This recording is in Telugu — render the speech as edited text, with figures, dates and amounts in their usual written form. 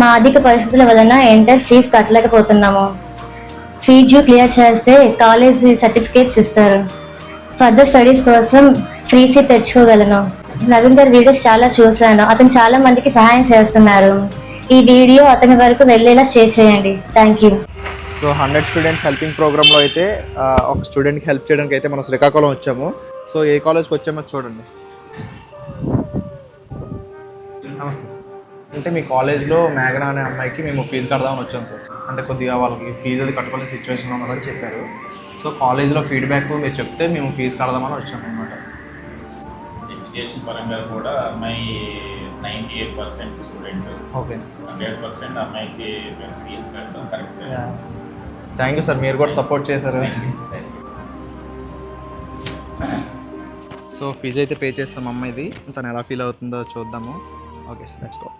మా ఆర్థిక పరిస్థితుల వలన ఇంటర్ ఫీజు కట్టలేకపోతున్నాము. ఫీజు క్లియర్ చేస్తే కాలేజ్ సర్టిఫికేట్స్ ఇస్తారు. ఫర్దర్ స్టడీస్ కోసం ఫ్రీ సీట్ తెచ్చుకోగలను. నవీన్ గారి వీడియోస్ చాలా చూశాను. అతను చాలా మందికి సహాయం చేస్తున్నారు. ఈ వీడియో అతని వరకు వెళ్ళేలా షేర్ చేయండి. Thank you. So 100 students helping ప్రోగ్రాంలో అయితే ఒక స్టూడెంట్కి హెల్ప్ చేయడానికి అయితే మనం శ్రీకాకుళం వచ్చాము. సో ఏ కాలేజ్కి వచ్చామో చూడండి. నమస్తే సార్. అంటే మీ కాలేజ్లో మేఘన అనే అమ్మాయికి మేము ఫీజు కడదామని వచ్చాం సార్. అంటే కొద్దిగా వాళ్ళకి ఫీజు అది కట్టుకోలేని సిచ్యువేషన్లో ఉన్నారని చెప్పారు. సో కాలేజ్లో ఫీడ్బ్యాక్ మీరు చెప్తే మేము ఫీజు కడదామని వచ్చాము అనమాట. ఎడ్యుకేషన్ పరంగా కూడా అమ్మాయి 98% స్టూడెంట్. ఓకే, 100% అమ్మాయికి మేము ఫీజు కట్టడం కరెక్ట్. థ్యాంక్ యూ సార్, మీరు కూడా సపోర్ట్ చేశారు. సో ఫీజు అయితే పే చేస్తాం అమ్మాయిది. తను ఎలా ఫీల్ అవుతుందో చూద్దాము. Okay, let's go.